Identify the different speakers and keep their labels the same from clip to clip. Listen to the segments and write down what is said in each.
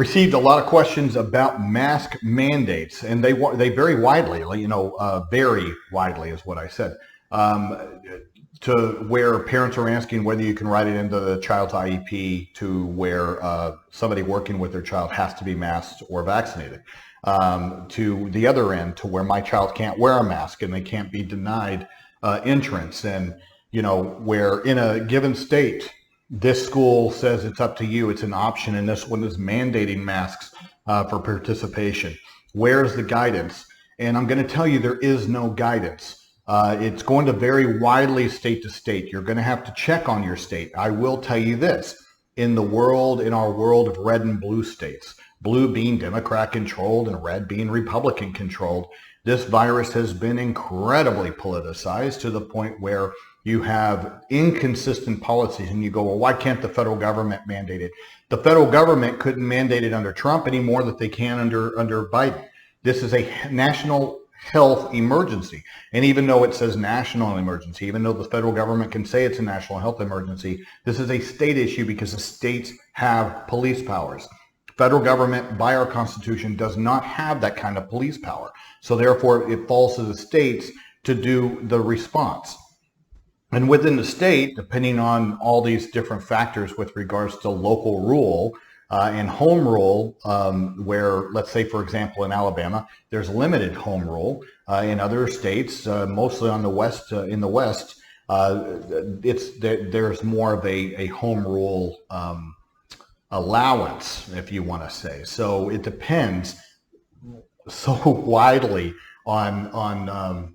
Speaker 1: received a lot of questions about mask mandates, and they vary widely. Vary widely is what I said. To where parents are asking whether you can write it into the child's IEP, to where somebody working with their child has to be masked or vaccinated, to the other end, to where my child can't wear a mask and they can't be denied entrance, and where in a given state this school says it's up to you, it's an option, and this one is mandating masks for participation. Where's the guidance? And I'm going to tell you, there is no guidance. It's going to vary widely state to state. You're going to have to check on your state. I will tell you this, in our world of red and blue states, blue being Democrat controlled and red being Republican controlled, this virus has been incredibly politicized to the point where you have inconsistent policies, and you go, well, why can't the federal government mandate it? The federal government couldn't mandate it under Trump any more than they can under Biden. This is a national health emergency. And even though it says national emergency, even though the federal government can say it's a national health emergency, this is a state issue because the states have police powers. Federal government, by our Constitution, does not have that kind of police power. So therefore, it falls to the states to do the response. And within the state, depending on all these different factors with regards to local rule and home rule, where, let's say, for example, in Alabama, there's limited home rule. In other states, mostly on the west, in the West, there's more of a home rule allowance, if you want to say. So it depends so widely on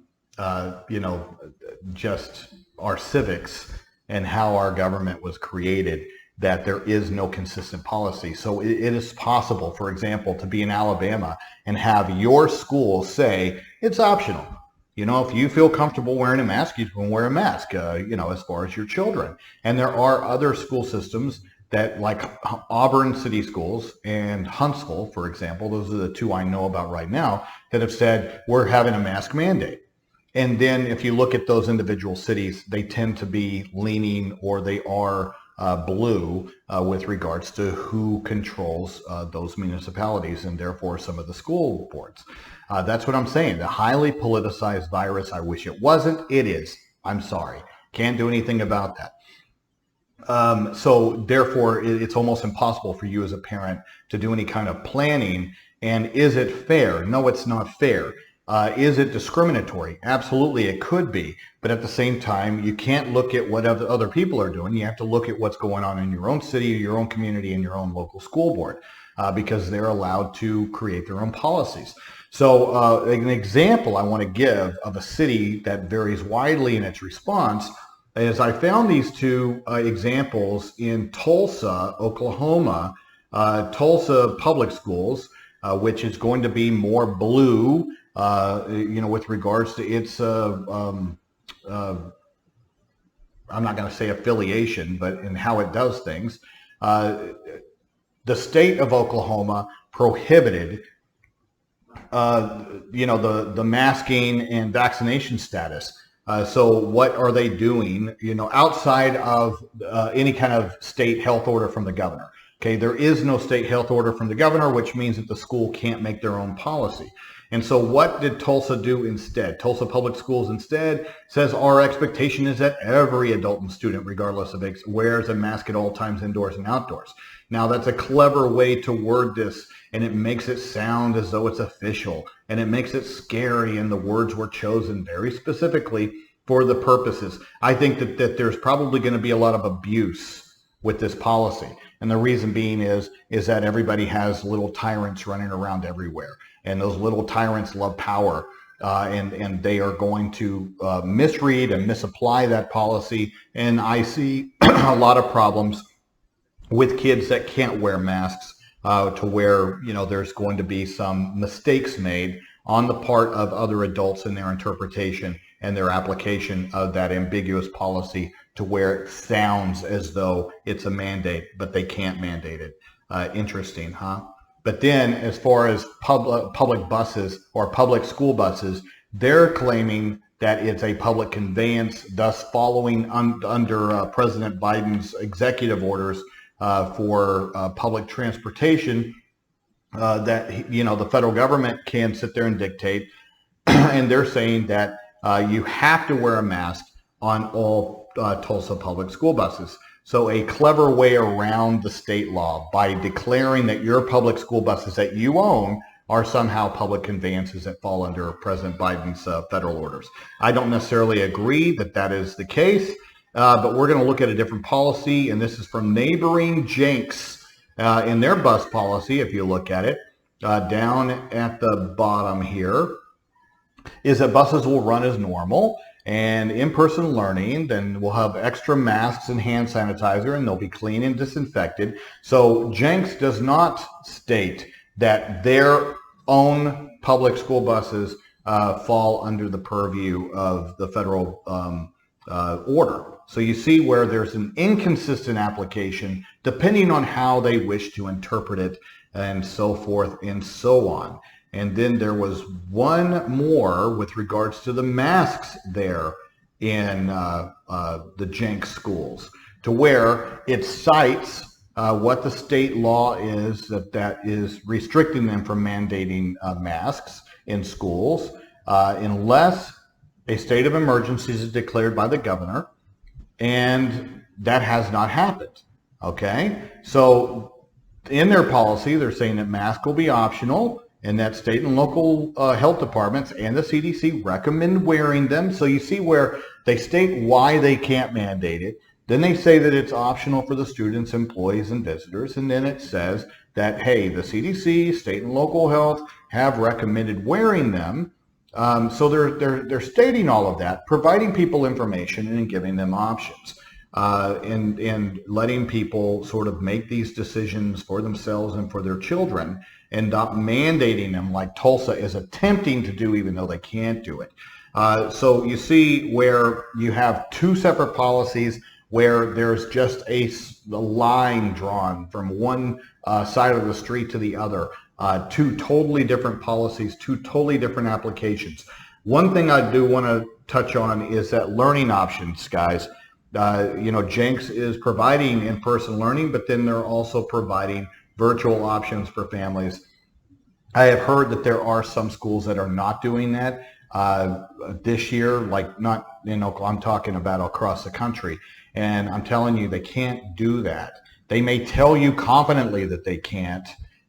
Speaker 1: just our civics and how our government was created, that there is no consistent policy. So it is possible, for example, to be in Alabama and have your school say it's optional. If you feel comfortable wearing a mask, you can wear a mask, as far as your children. And there are other school systems that, like Auburn City Schools and Huntsville, for example, those are the two I know about right now, that have said, we're having a mask mandate. And then if you look at those individual cities, they tend to be leaning, or they are blue with regards to who controls those municipalities, and therefore some of the school boards. That's what I'm saying. The highly politicized virus, I wish it wasn't. It is. I'm sorry. Can't do anything about that. So therefore, it's almost impossible for you as a parent to do any kind of planning. And is it fair? No, it's not fair. Is it discriminatory? Absolutely, it could be. But at the same time, you can't look at what other people are doing. You have to look at what's going on in your own city, your own community, and your own local school board, because they're allowed to create their own policies. So an example I want to give of a city that varies widely in its response is I found these two examples in Tulsa, Oklahoma. Tulsa Public Schools, which is going to be more blue, with regards to its, I'm not going to say affiliation, but in how it does things. The state of Oklahoma prohibited, the masking and vaccination status. So what are they doing, outside of any kind of state health order from the governor? Okay, there is no state health order from the governor, which means that the school can't make their own policy. And so what did Tulsa do instead? Tulsa Public Schools instead says our expectation is that every adult and student, regardless of age, wears a mask at all times, indoors and outdoors. Now, that's a clever way to word this, and it makes it sound as though it's official, and it makes it scary, and the words were chosen very specifically for the purposes. I think that there's probably going to be a lot of abuse with this policy. And the reason being is that everybody has little tyrants running around everywhere. And those little tyrants love power. And they are going to misread and misapply that policy. And I see a lot of problems with kids that can't wear masks, to where, there's going to be some mistakes made on the part of other adults in their interpretation and their application of that ambiguous policy, to where it sounds as though it's a mandate, but they can't mandate it. Interesting, huh? But then as far as public buses or public school buses, they're claiming that it's a public conveyance, thus following under President Biden's executive orders for public transportation, that, you know, the federal government can sit there and dictate, and they're saying that you have to wear a mask on all Tulsa public school buses. So a clever way around the state law by declaring that your public school buses that you own are somehow public conveyances that fall under President Biden's federal orders. I don't necessarily agree that that is the case, but we're going to look at a different policy, and this is from neighboring Jenks. In their bus policy, if you look at it, down at the bottom here, is that buses will run as normal, and in-person learning, then we'll have extra masks and hand sanitizer, and they'll be clean and disinfected. So Jenks does not state that their own public school buses fall under the purview of the federal order. So you see where there's an inconsistent application depending on how they wish to interpret it, and so forth and so on. And then there was one more with regards to the masks there in the Jenks schools, to where it cites what the state law is that is restricting them from mandating masks in schools unless a state of emergency is declared by the governor, and that has not happened. Okay, so in their policy, they're saying that masks will be optional, and that state and local health departments and the CDC recommend wearing them. So you see where they state why they can't mandate it. Then they say that it's optional for the students, employees, and visitors. And then it says that, hey, the CDC, state and local health have recommended wearing them. So they're stating all of that, providing people information and giving them options, and letting people sort of make these decisions for themselves and for their children, and not mandating them like Tulsa is attempting to do, even though they can't do it. So you see where you have two separate policies where there's just a line drawn from one side of the street to the other. Two totally different policies, two totally different applications. One thing I do want to touch on is that learning options, guys. You know, Jenks is providing in-person learning, but then they're also providing virtual options for families. I have heard that there are some schools that are not doing that this year, like not, you know, I'm talking about across the country. And I'm telling you, they can't do that. They may tell you confidently that they can't,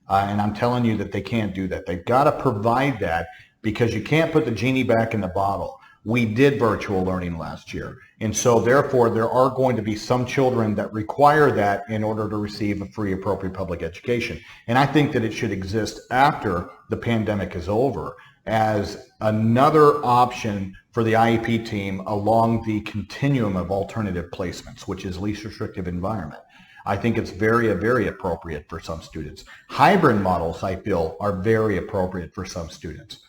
Speaker 1: and I'm telling you that they can't do that. They've got to provide that, because you can't put the genie back in the bottle. We did virtual learning last year. And so therefore, there are going to be some children that require that in order to receive a free, appropriate public education. And I think that it should exist after the pandemic is over as another option for the IEP team along the continuum of alternative placements, which is least restrictive environment. I think it's very, very appropriate for some students. Hybrid models, I feel, are very appropriate for some students.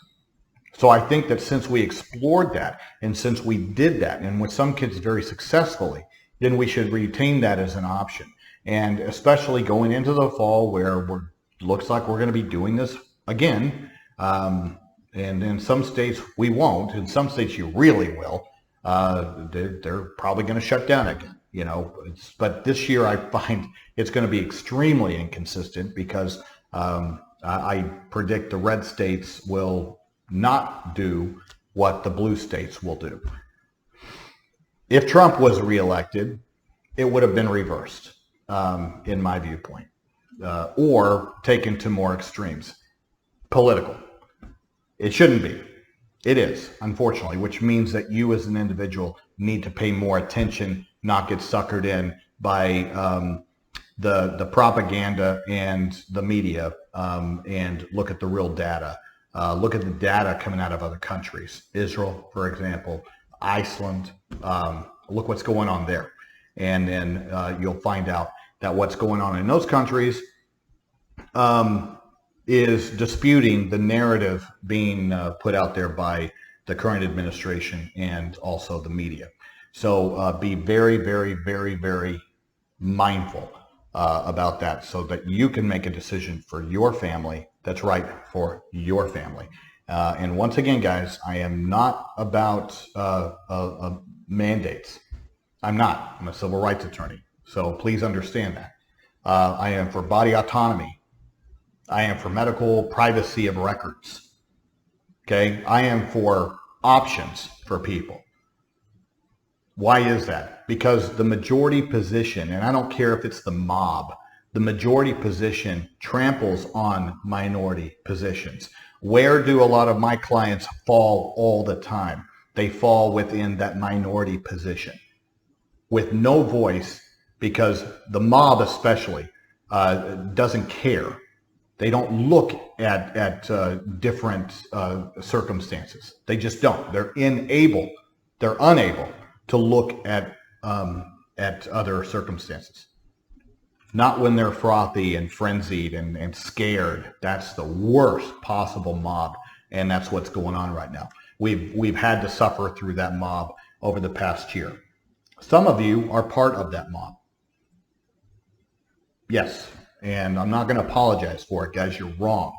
Speaker 1: So I think that since we explored that, and since we did that, and with some kids very successfully, then we should retain that as an option. And especially going into the fall, where looks like we're going to be doing this again, and in some states we won't. In some states you really will. They're probably going to shut down again. You know, but this year I find it's going to be extremely inconsistent, because I predict the red states will not do what the blue states will do. If Trump was reelected, it would have been reversed, in my viewpoint, or taken to more extremes. Political. It shouldn't be. It is, unfortunately, which means that you as an individual need to pay more attention, not get suckered in by the propaganda and the media, and look at the real data. Look at the data coming out of other countries. Israel, for example, Iceland. Look what's going on there. And then you'll find out that what's going on in those countries is disputing the narrative being put out there by the current administration and also the media. So be very, very, very, very mindful about that, so that you can make a decision for your family that's right for your family. And once again, guys, I am not about mandates. I'm not. I'm a civil rights attorney. So please understand that. I am for body autonomy. I am for medical privacy of records. Okay, I am for options for people. Why is that? Because the majority position, and I don't care if it's the mob, the majority position tramples on minority positions. Where do a lot of my clients fall all the time? They fall within that minority position with no voice, because the mob especially doesn't care. They don't look at different circumstances. They just don't. They're unable to look at other circumstances. Not when they're frothy and frenzied and scared. That's the worst possible mob, and that's what's going on right now. We've had to suffer through that mob over the past year. Some of you are part of that mob. Yes, and I'm not going to apologize for it, guys. You're wrong.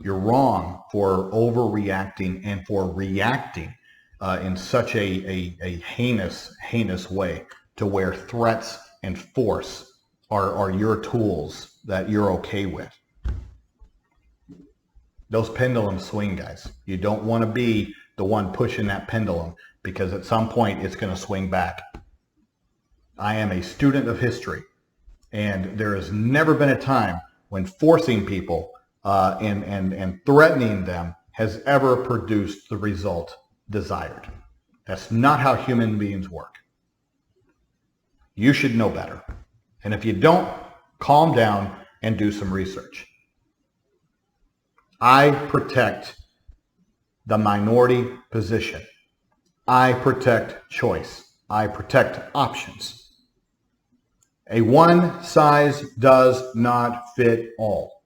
Speaker 1: You're wrong for overreacting and for reacting in such a heinous way, to where threats and force are your tools that you're okay with. Those pendulums swing, guys. You don't want to be the one pushing that pendulum, because at some point it's going to swing back. I am a student of history, and there has never been a time when forcing people and threatening them has ever produced the result desired. That's not how human beings work. You should know better. And if you don't, calm down and do some research. I protect the minority position. I protect choice. I protect options. A one size does not fit all.